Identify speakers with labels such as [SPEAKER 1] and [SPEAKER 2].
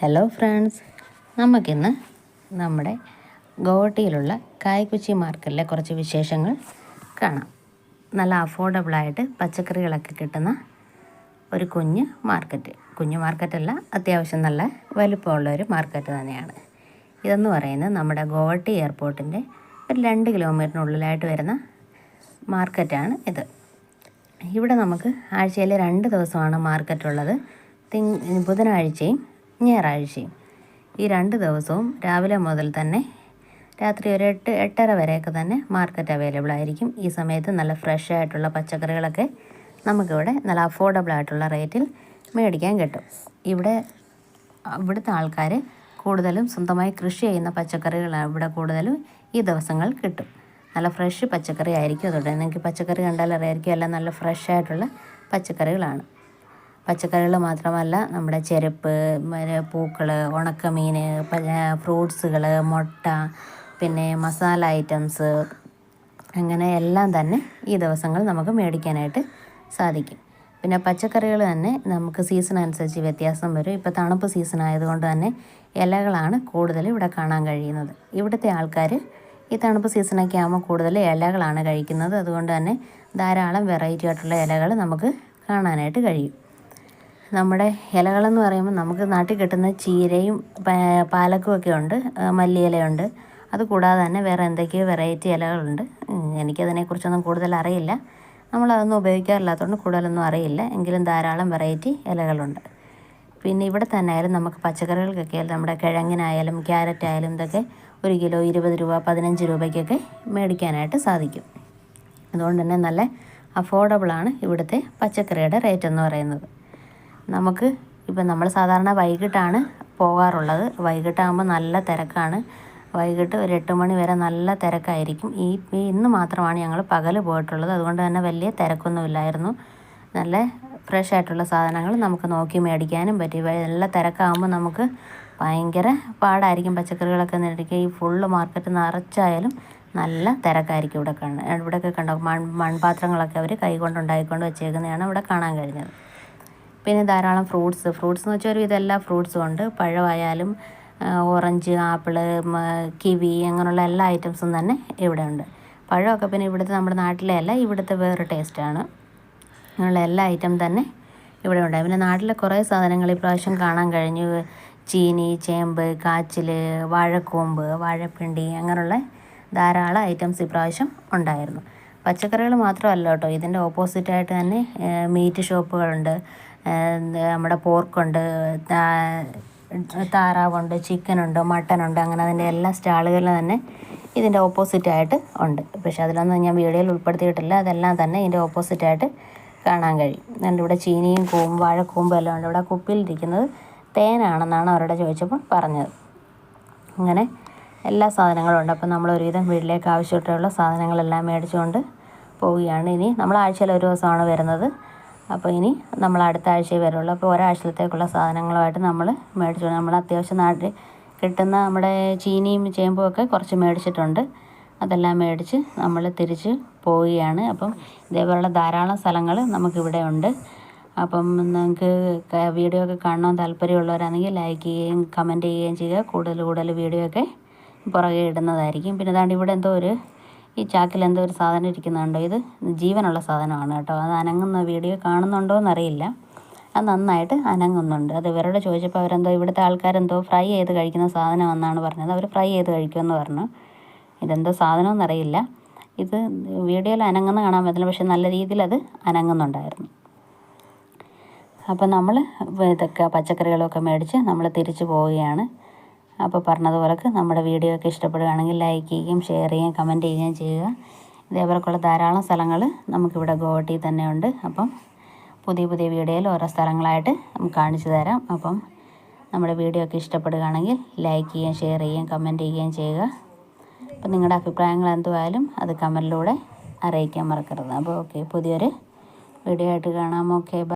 [SPEAKER 1] Hello friends, നമുക്കിന്ന് നമ്മുടെ ഗോവട്ടിയിലുള്ള കായ്ക്കുച്ചി മാർക്കറ്റിലെ കുറച്ച് വിശേഷങ്ങൾ കാണാം. നല്ല അഫോർഡബിളായിട്ട് പച്ചക്കറികളൊക്കെ കിട്ടുന്ന ഒരു കുഞ്ഞു മാർക്കറ്റല്ല, അത്യാവശ്യം നല്ല വലുപ്പമുള്ള ഒരു മാർക്കറ്റ് തന്നെയാണ്. ഇതെന്ന് പറയുന്നത് നമ്മുടെ ഗോവട്ടി എയർപോർട്ടിൻ്റെ ഒരു 2 കിലോമീറ്ററിനുള്ളിലായിട്ട് വരുന്ന മാർക്കറ്റാണ് ഇത്. ഇവിടെ നമുക്ക് ആഴ്ചയിൽ 2 ദിവസമാണ് മാർക്കറ്റുള്ളത്, ബുധനാഴ്ചയും ഞായറാഴ്ചയും. ഈ 2 ദിവസവും രാവിലെ മുതൽ തന്നെ രാത്രി ഒരു 8-8:30 വരെയൊക്കെ തന്നെ മാർക്കറ്റ് അവൈലബിൾ ആയിരിക്കും. ഈ സമയത്ത് നല്ല ഫ്രഷ് ആയിട്ടുള്ള പച്ചക്കറികളൊക്കെ നമുക്കിവിടെ നല്ല അഫോർഡബിൾ ആയിട്ടുള്ള റേറ്റിൽ മേടിക്കാൻ കിട്ടും. ഇവിടുത്തെ ആൾക്കാർ കൂടുതലും സ്വന്തമായി കൃഷി ചെയ്യുന്ന പച്ചക്കറികളാണ് ഇവിടെ കൂടുതലും ഈ ദിവസങ്ങൾ കിട്ടും. നല്ല ഫ്രഷ് പച്ചക്കറി ആയിരിക്കും. അതുകൊണ്ട് നിങ്ങൾക്ക് പച്ചക്കറി കണ്ടാൽ അറിയായിരിക്കും എല്ലാം നല്ല ഫ്രഷ് ആയിട്ടുള്ള പച്ചക്കറികളാണ്. പച്ചക്കറികൾ മാത്രമല്ല, നമ്മുടെ ചെരുപ്പ്, പൂക്കൾ, ഉണക്കമീൻ, ഫ്രൂട്ട്സുകൾ, മുട്ട, പിന്നെ മസാല ഐറ്റംസ്, അങ്ങനെ എല്ലാം തന്നെ ഈ ദിവസങ്ങൾ നമുക്ക് മേടിക്കാനായിട്ട് സാധിക്കും. പിന്നെ പച്ചക്കറികൾ തന്നെ നമുക്ക് സീസൺ അനുസരിച്ച് വ്യത്യാസം വരും. ഇപ്പോൾ തണുപ്പ് സീസൺ ആയതുകൊണ്ട് തന്നെ ഇലകളാണ് കൂടുതൽ ഇവിടെ കാണാൻ കഴിയുന്നത്. ഇവിടുത്തെ ആൾക്കാർ ഈ തണുപ്പ് സീസണൊക്കെ ആകുമ്പോൾ കൂടുതൽ ഇലകളാണ് കഴിക്കുന്നത്. അതുകൊണ്ട് തന്നെ ധാരാളം വെറൈറ്റി ആയിട്ടുള്ള ഇലകൾ നമുക്ക് കാണാനായിട്ട് കഴിയും. നമ്മുടെ ഇലകളെന്ന് പറയുമ്പോൾ നമുക്ക് നാട്ടിൽ കിട്ടുന്ന ചീരയും പാലക്കും ഒക്കെ ഉണ്ട്, മല്ലിയിലയുണ്ട്. അതുകൂടാതെ തന്നെ വേറെ എന്തൊക്കെയോ വെറൈറ്റി ഇലകളുണ്ട്. എനിക്കതിനെക്കുറിച്ചൊന്നും കൂടുതൽ അറിയില്ല. നമ്മളതൊന്നും ഉപയോഗിക്കാറില്ലാത്തതുകൊണ്ട് കൂടുതലൊന്നും അറിയില്ല. എങ്കിലും ധാരാളം വെറൈറ്റി ഇലകളുണ്ട്. പിന്നെ ഇവിടെ തന്നെ ആയാലും നമുക്ക് പച്ചക്കറികൾക്കൊക്കെ നമ്മുടെ കിഴങ്ങിനായാലും ക്യാരറ്റായാലും ഇതൊക്കെ 1 കിലോ 20 രൂപ 15 രൂപയ്ക്കൊക്കെ മേടിക്കാനായിട്ട് സാധിക്കും. അതുകൊണ്ട് തന്നെ നല്ല അഫോർഡബിളാണ് ഇവിടുത്തെ പച്ചക്കറിയുടെ റേറ്റ് എന്ന് പറയുന്നത്. നമ്മൾ സാധാരണ വൈകിട്ടാണ് പോകാറുള്ളത്. വൈകിട്ടാകുമ്പോൾ നല്ല തിരക്കാണ്. വൈകിട്ട് ഒരു 8 മണി വരെ നല്ല തിരക്കായിരിക്കും. ഇന്ന് മാത്രമാണ് ഞങ്ങൾ പകൽ പോയിട്ടുള്ളത്. അതുകൊണ്ട് തന്നെ വലിയ തിരക്കൊന്നുമില്ലായിരുന്നു. നല്ല ഫ്രഷ് ആയിട്ടുള്ള സാധനങ്ങൾ നമുക്ക് നോക്കി മേടിക്കാനും പറ്റി. നല്ല തിരക്കാകുമ്പോൾ നമുക്ക് ഭയങ്കര പാടായിരിക്കും പച്ചക്കറികളൊക്കെ മേടിക്കുക. ഈ ഫുള്ള് മാർക്കറ്റ് നിറച്ചായാലും നല്ല തിരക്കായിരിക്കും ഇവിടെയൊക്കെ കണ്ടോ, മൺപാത്രങ്ങളൊക്കെ അവർ കൈകൊണ്ട് ഉണ്ടാക്കിക്കൊണ്ട് വെച്ചേക്കുന്നതാണ് ഇവിടെ കാണാൻ കഴിഞ്ഞത്. പിന്നെ ധാരാളം ഫ്രൂട്ട്സ് എന്ന് വെച്ചാൽ ഒരു ഇതെല്ലാ ഫ്രൂട്ട്സും ഉണ്ട്. പഴമായാലും ഓറഞ്ച്, ആപ്പിള്, കിവി, അങ്ങനെയുള്ള എല്ലാ ഐറ്റംസും തന്നെ ഇവിടെ ഉണ്ട്. പഴമൊക്കെ പിന്നെ ഇവിടുത്തെ നമ്മുടെ നാട്ടിലെ അല്ല, ഇവിടുത്തെ വേറെ ടേസ്റ്റാണ്. അങ്ങനെയുള്ള എല്ലാ ഐറ്റം തന്നെ ഇവിടെ ഉണ്ട്. പിന്നെ നാട്ടിലെ കുറേ സാധനങ്ങൾ ഇപ്രാവശ്യം കാണാൻ കഴിഞ്ഞു. ചീനി, ചേമ്പ്, കാച്ചിൽ, വാഴക്കൂമ്പ്, വാഴപ്പിണ്ടി, അങ്ങനെയുള്ള ധാരാളം ഐറ്റംസ് ഇപ്രാവശ്യം ഉണ്ടായിരുന്നു. പച്ചക്കറികൾ മാത്രമല്ല കേട്ടോ, ഇതിൻ്റെ ഓപ്പോസിറ്റായിട്ട് തന്നെ മീറ്റ് ഷോപ്പുകളുണ്ട്. നമ്മുടെ പോർക്കുണ്ട്, താറാവുണ്ട്, ചിക്കനുണ്ട്, മട്ടനുണ്ട്. അങ്ങനെ അതിൻ്റെ എല്ലാ സ്റ്റാളുകളിലും തന്നെ ഇതിൻ്റെ ഓപ്പോസിറ്റായിട്ട് ഉണ്ട്. പക്ഷേ അതിലൊന്നും ഞാൻ വീഡിയോയിൽ ഉൾപ്പെടുത്തിയിട്ടില്ല. അതെല്ലാം തന്നെ ഇതിൻ്റെ ഓപ്പോസിറ്റായിട്ട് കാണാൻ കഴിയും. അതുകൊണ്ട് ഇവിടെ ചീനിയും വാഴക്കൂമ്പും എല്ലാം ഉണ്ട്. ഇവിടെ കുപ്പിയിലിരിക്കുന്നത് തേനാണെന്നാണ് അവരോട് ചോദിച്ചപ്പോൾ പറഞ്ഞത്. അങ്ങനെ എല്ലാ സാധനങ്ങളും ഉണ്ട്. അപ്പോൾ നമ്മൾ ഒരുവിധം വീട്ടിലേക്ക് ആവശ്യമായിട്ടുള്ള സാധനങ്ങളെല്ലാം മേടിച്ചുകൊണ്ട് പോവുകയാണ്. ഇനി നമ്മൾ ആഴ്ചയിൽ ഒരു ദിവസമാണ് വരുന്നത്. അപ്പോൾ ഇനി നമ്മൾ അടുത്ത ആഴ്ചയെ വരുള്ളൂ. അപ്പോൾ ഒരാഴ്ചത്തേക്കുള്ള സാധനങ്ങളുമായിട്ട് നമ്മൾ മേടിച്ചുകൊണ്ട് നമ്മൾ അത്യാവശ്യം നാട്ടിൽ കിട്ടുന്ന നമ്മുടെ ചീനിയും ചേമ്പും ഒക്കെ കുറച്ച് മേടിച്ചിട്ടുണ്ട്. അതെല്ലാം മേടിച്ച് നമ്മൾ തിരിച്ച് പോവുകയാണ്. അപ്പം ഇതേപോലുള്ള ധാരാളം സ്ഥലങ്ങൾ നമുക്കിവിടെ ഉണ്ട്. അപ്പം നിങ്ങൾക്ക് വീഡിയോ ഒക്കെ കാണാൻ താല്പര്യമുള്ളവരാണെങ്കിൽ ലൈക്ക് ചെയ്യുകയും കമൻറ്റ് ചെയ്യുകയും ചെയ്യുക. കൂടുതൽ വീഡിയോ ഒക്കെ പുറകെ ഇടുന്നതായിരിക്കും. പിന്നെ അതാണ്ട് ഇവിടെ ഈ ചാക്കിൽ എന്തോ ഒരു സാധനം ഇരിക്കുന്നുണ്ടോ, ഇത് ജീവനുള്ള സാധനമാണ് കേട്ടോ. അത് അനങ്ങുന്ന വീഡിയോ കാണുന്നുണ്ടോ എന്നറിയില്ല. അത് നന്നായിട്ട് അനങ്ങുന്നുണ്ട്. അത് ഇവരോട് ചോദിച്ചപ്പോൾ അവരെന്തോ ഇവിടുത്തെ ആൾക്കാരെന്തോ ഫ്രൈ ചെയ്ത് കഴിക്കുന്ന സാധനമെന്നാണ് പറഞ്ഞത്. അവർ ഫ്രൈ ചെയ്ത് കഴിക്കുമെന്ന് പറഞ്ഞു. ഇതെന്തോ സാധനമെന്നറിയില്ല. ഇത് വീഡിയോയിൽ അനങ്ങുന്ന കാണാൻ പറ്റില്ല, പക്ഷെ നല്ല രീതിയിൽ അത് അനങ്ങുന്നുണ്ടായിരുന്നു. അപ്പോൾ നമ്മൾ ഇതൊക്കെ പച്ചക്കറികളൊക്കെ മേടിച്ച് നമ്മൾ തിരിച്ചു പോവുകയാണ്. അപ്പോൾ പറഞ്ഞതുപോലെ നമ്മുടെ വീഡിയോ ഒക്കെ ഇഷ്ടപ്പെടുകയാണെങ്കിൽ ലൈക്ക് ചെയ്യുകയും ഷെയർ ചെയ്യുകയും കമൻറ്റ് ചെയ്യുകയും ചെയ്യുക. ഇതേപോലെയുള്ള ധാരാളം സ്ഥലങ്ങൾ നമുക്കിവിടെ ഗോവട്ടിയിൽ തന്നെ ഉണ്ട്. അപ്പം പുതിയ വീഡിയോയിൽ ഓരോ സ്ഥലങ്ങളായിട്ട് നമുക്ക് കാണിച്ചു തരാം. അപ്പം നമ്മുടെ വീഡിയോ ഒക്കെ ഇഷ്ടപ്പെടുകയാണെങ്കിൽ ലൈക്ക് ചെയ്യുകയും ഷെയർ ചെയ്യുകയും കമൻറ്റ് ചെയ്യുകയും ചെയ്യുക. അപ്പം നിങ്ങളുടെ അഭിപ്രായങ്ങൾ എന്തുവായാലും അത് കമൻറ്റിലൂടെ അറിയിക്കാൻ മറക്കരുത്. അപ്പോൾ ഓക്കെ, പുതിയൊരു വീഡിയോ ആയിട്ട് കാണാം. ഓക്കെ.